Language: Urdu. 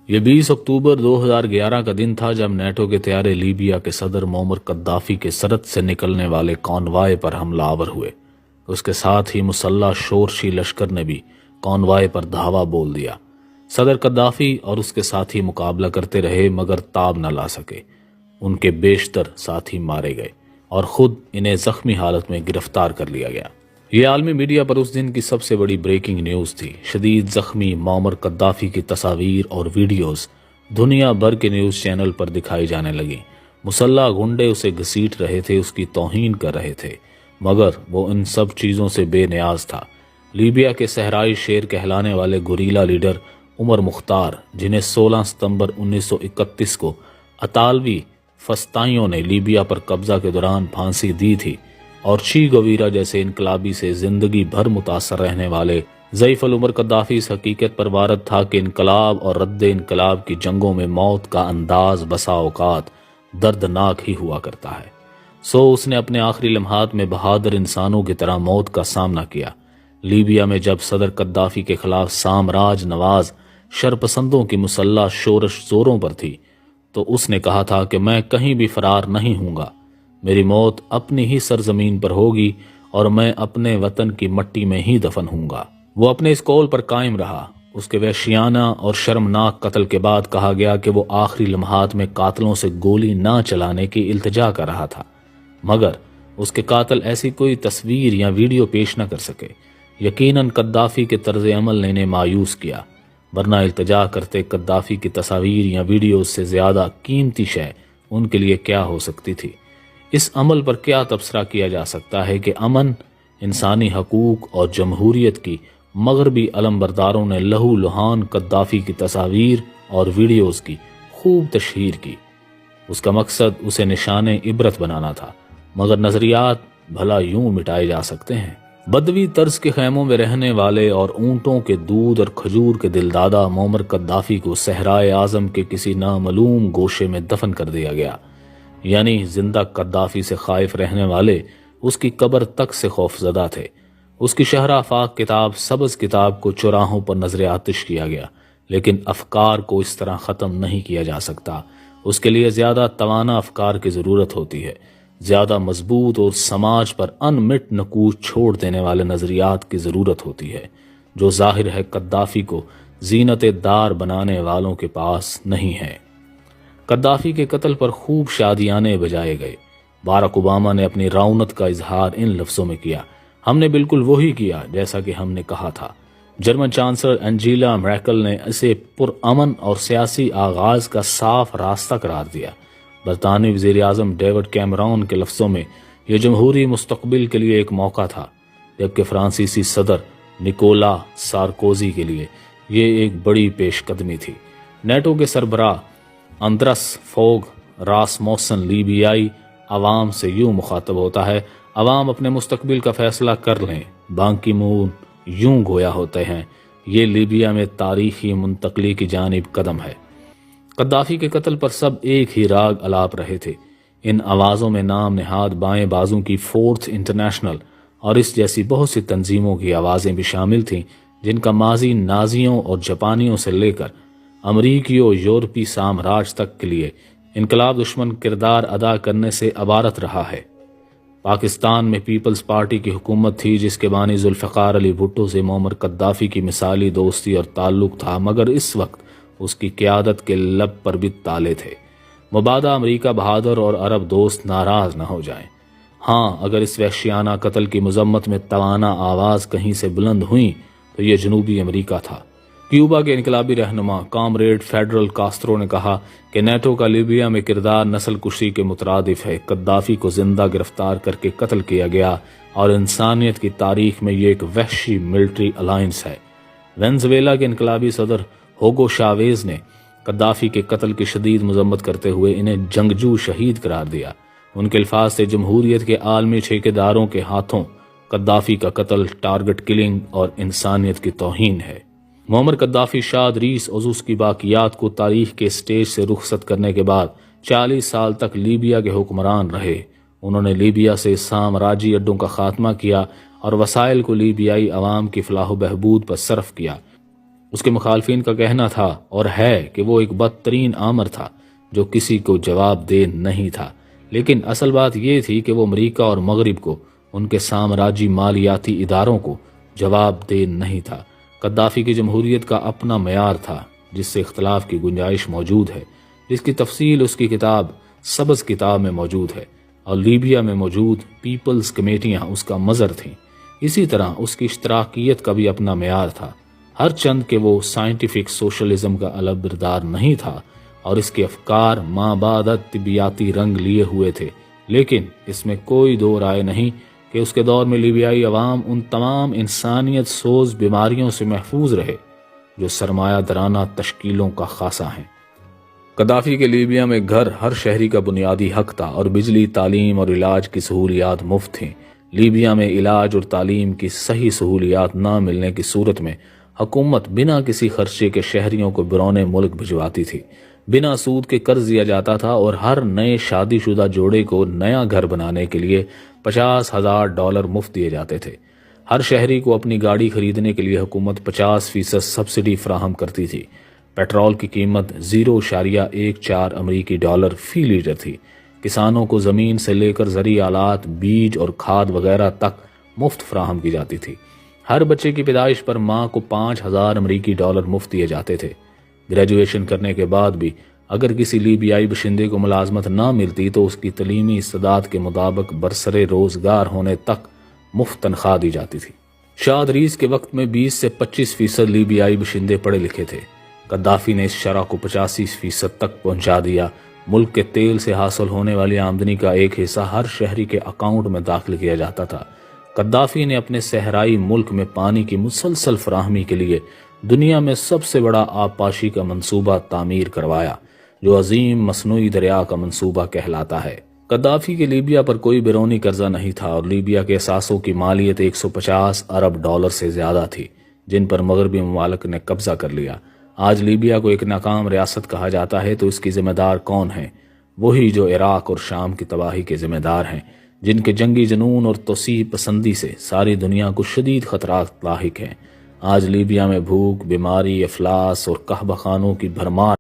یہ 20 اکتوبر 2011 کا دن تھا جب نیٹو کے طیارے لیبیا کے صدر معمر قذافی کے سرحد سے نکلنے والے کانوائے پر حملہ آور ہوئے۔ اس کے ساتھ ہی مسلح شورشی لشکر نے بھی کانوائے پر دھاوا بول دیا۔ صدر قذافی اور اس کے ساتھی مقابلہ کرتے رہے مگر تاب نہ لا سکے۔ ان کے بیشتر ساتھی مارے گئے اور خود انہیں زخمی حالت میں گرفتار کر لیا گیا۔ یہ عالمی میڈیا پر اس دن کی سب سے بڑی بریکنگ نیوز تھی۔ شدید زخمی معمر قذافی کی تصاویر اور ویڈیوز دنیا بھر کے نیوز چینل پر دکھائی جانے لگیں۔ مسلح گنڈے اسے گھسیٹ رہے تھے، اس کی توہین کر رہے تھے، مگر وہ ان سب چیزوں سے بے نیاز تھا۔ لیبیا کے صحرائی شیر کہلانے والے گوریلا لیڈر عمر مختار، جنہیں 16 ستمبر 1931 کو اطالوی فسطائیوں نے لیبیا پر قبضہ کے دوران پھانسی دی تھی، اور چی گویرا جیسے انقلابی سے زندگی بھر متاثر رہنے والے ضعیف العمر قذافی اس حقیقت پر وارد تھا کہ انقلاب اور رد انقلاب کی جنگوں میں موت کا انداز بسا اوقات دردناک ہی ہوا کرتا ہے۔ سو اس نے اپنے آخری لمحات میں بہادر انسانوں کی طرح موت کا سامنا کیا۔ لیبیا میں جب صدر قذافی کے خلاف سامراج نواز شرپسندوں کی مسلح شورش زوروں پر تھی تو اس نے کہا تھا کہ میں کہیں بھی فرار نہیں ہوں گا، میری موت اپنی ہی سرزمین پر ہوگی اور میں اپنے وطن کی مٹی میں ہی دفن ہوں گا۔ وہ اپنے اس قول پر قائم رہا۔ اس کے وحشیانہ اور شرمناک قتل کے بعد کہا گیا کہ وہ آخری لمحات میں قاتلوں سے گولی نہ چلانے کی التجا کر رہا تھا، مگر اس کے قاتل ایسی کوئی تصویر یا ویڈیو پیش نہ کر سکے۔ یقیناً قذافی کے طرز عمل نے انہیں مایوس کیا، ورنہ التجا کرتے قذافی کی تصاویر یا ویڈیوز سے زیادہ قیمتی شے ان کے لیے کیا ہو سکتی تھی۔ اس عمل پر کیا تبصرہ کیا جا سکتا ہے کہ امن، انسانی حقوق اور جمہوریت کی مغربی علمبرداروں نے لہو لہان قذافی کی تصاویر اور ویڈیوز کی خوب تشہیر کی۔ اس کا مقصد اسے نشان عبرت بنانا تھا، مگر نظریات بھلا یوں مٹائے جا سکتے ہیں۔ بدوی طرز کے خیموں میں رہنے والے اور اونٹوں کے دودھ اور کھجور کے دلدادہ معمر قذافی کو صحرائے اعظم کے کسی نامعلوم گوشے میں دفن کر دیا گیا، یعنی زندہ قذافی سے خائف رہنے والے اس کی قبر تک سے خوف زدہ تھے۔ اس کی شہر آفاق کتاب سبز کتاب کو چوراہوں پر نظر آتش کیا گیا، لیکن افکار کو اس طرح ختم نہیں کیا جا سکتا۔ اس کے لیے زیادہ توانا افکار کی ضرورت ہوتی ہے، زیادہ مضبوط اور سماج پر انمٹ نقوش چھوڑ دینے والے نظریات کی ضرورت ہوتی ہے، جو ظاہر ہے قذافی کو زینت دار بنانے والوں کے پاس نہیں ہے۔ قذافی کے قتل پر خوب شادیانے بجائے گئے۔ باراک اوباما نے اپنی رعونت کا اظہار ان لفظوں میں کیا: ہم نے بالکل وہی کیا جیسا کہ ہم نے کہا تھا۔ جرمن چانسلر انجیلا میرکل نے اسے پرامن اور سیاسی آغاز کا صاف راستہ قرار دیا۔ برطانوی وزیر اعظم ڈیوڈ کیمرون کے لفظوں میں یہ جمہوری مستقبل کے لیے ایک موقع تھا، جبکہ فرانسیسی صدر نکولا سارکوزی کے لیے یہ ایک بڑی پیش قدمی تھی۔ نیٹو کے سربراہ اندرس فوگ راسموسن لیبیائی عوام سے یوں مخاطب ہوتا ہے: عوام اپنے مستقبل کا فیصلہ کر لیں۔ بان کی مون یوں گویا ہوتے ہیں: یہ لیبیا میں تاریخی منتقلی کی جانب قدم ہے۔ قذافی کے قتل پر سب ایک ہی راگ الاپ رہے تھے۔ ان آوازوں میں نام نہاد بائیں بازو کی فورتھ انٹرنیشنل اور اس جیسی بہت سی تنظیموں کی آوازیں بھی شامل تھیں، جن کا ماضی نازیوں اور جاپانیوں سے لے کر امریکی و یورپی سامراج تک کے لیے انقلاب دشمن کردار ادا کرنے سے عبارت رہا ہے۔ پاکستان میں پیپلز پارٹی کی حکومت تھی، جس کے بانی ذوالفقار علی بھٹو سے معمر قذافی کی مثالی دوستی اور تعلق تھا، مگر اس وقت اس کی قیادت کے لب پر بھی تالے تھے۔ مبادا امریکہ بہادر اور عرب دوست ناراض نہ ہو جائیں۔ ہاں، اگر اس وحشیانہ قتل کی مذمت میں توانا آواز کہیں سے بلند ہوئی تو یہ جنوبی امریکہ تھا۔ کیوبا کے انقلابی رہنما کامریڈ فیڈرل کاسترو نے کہا کہ نیٹو کا لیبیا میں کردار نسل کشی کے مترادف ہے۔ قذافی کو زندہ گرفتار کر کے قتل کیا گیا اور انسانیت کی تاریخ میں یہ ایک وحشی ملٹری الائنس ہے۔ وینزویلا کے انقلابی صدر ہوگو شاویز نے قذافی کے قتل کی شدید مذمت کرتے ہوئے انہیں جنگجو شہید قرار دیا۔ ان کے الفاظ سے جمہوریت کے عالمی ٹھیکیداروں کے ہاتھوں قذافی کا قتل ٹارگٹ کلنگ اور انسانیت کی توہین ہے۔ معمر قذافی شاد ریس عزوز کی باقیات کو تاریخ کے سٹیج سے رخصت کرنے کے بعد 40 سال تک لیبیا کے حکمران رہے۔ انہوں نے لیبیا سے سامراجی اڈوں کا خاتمہ کیا اور وسائل کو لیبیائی عوام کی فلاح و بہبود پر صرف کیا۔ اس کے مخالفین کا کہنا تھا اور ہے کہ وہ ایک بدترین آمر تھا جو کسی کو جواب دہ نہیں تھا، لیکن اصل بات یہ تھی کہ وہ امریکہ اور مغرب کو، ان کے سامراجی مالیاتی اداروں کو جواب دہ نہیں تھا۔ قذافی کی جمہوریت کا اپنا معیار تھا جس سے اختلاف کی گنجائش موجود ہے، جس کی تفصیل اس کی کتاب سبز کتاب میں موجود ہے، اور لیبیا میں موجود پیپلز کمیٹیاں اس کا مظہر تھیں۔ اسی طرح اس کی اشتراکیت کا بھی اپنا معیار تھا، ہر چند کہ وہ سائنٹیفک سوشلزم کا علمبردار نہیں تھا اور اس کے افکار مابعدت طبیعیاتی رنگ لیے ہوئے تھے، لیکن اس میں کوئی دو رائے نہیں کہ اس کے دور میں لیبیائی عوام ان تمام انسانیت سوز بیماریوں سے محفوظ رہے جو سرمایہ درانہ تشکیلوں کا خاصہ ہیں۔ قذافی کے لیبیا میں گھر ہر شہری کا بنیادی حق تھا اور بجلی، تعلیم اور علاج کی سہولیات مفت تھیں۔ لیبیا میں علاج اور تعلیم کی صحیح سہولیات نہ ملنے کی صورت میں حکومت بنا کسی خرچے کے شہریوں کو بیرون ملک بھجواتی تھی، بنا سود کے قرض دیا جاتا تھا، اور ہر نئے شادی شدہ جوڑے کو نیا گھر بنانے کے لیے $50,000 مفت دیے جاتے تھے۔ ہر شہری کو اپنی گاڑی خریدنے کے لیے حکومت 50% سبسڈی فراہم کرتی تھی۔ پیٹرول کی قیمت $0.14 امریکی فی لیٹر تھی۔ کسانوں کو زمین سے لے کر زرعی آلات، بیج اور کھاد وغیرہ تک مفت فراہم کی جاتی تھی۔ ہر بچے کی پیدائش پر ماں کو $5,000 امریکی مفت دیے جاتے تھے۔ گریجویشن کرنے کے بعد بھی اگر کسی لیبیائی باشندے کو ملازمت نہ ملتی تو اس کی تعلیمی استعداد کے مطابق برسر روزگار ہونے تک مفت تنخواہ دی جاتی تھی۔ شاہ ادریس کے وقت میں 20 سے 25% لیبیائی باشندے پڑھے لکھے تھے۔ قذافی نے اس شرح کو 85% تک پہنچا دیا۔ ملک کے تیل سے حاصل ہونے والی آمدنی کا ایک حصہ ہر شہری کے اکاؤنٹ میں داخل کیا جاتا تھا۔ قذافی نے اپنے صحرائی ملک میں پانی کی مسلسل فراہمی کے لیے دنیا میں سب سے بڑا آبپاشی کا منصوبہ تعمیر کروایا، جو عظیم مصنوعی دریا کا منصوبہ کہلاتا ہے۔ قذافی کے لیبیا پر کوئی بیرونی قرضہ نہیں تھا اور لیبیا کے اثاثوں کی مالیت $150 ارب سے زیادہ تھی، جن پر مغربی ممالک نے قبضہ کر لیا۔ آج لیبیا کو ایک ناکام ریاست کہا جاتا ہے تو اس کی ذمہ دار کون ہیں؟ وہی جو عراق اور شام کی تباہی کے ذمہ دار ہیں، جن کے جنگی جنون اور توسیع پسندی سے ساری دنیا کو شدید خطرات لاحق ہیں۔ آج لیبیا میں بھوک، بیماری، افلاس اور قحبہ خانوں کی بھرمار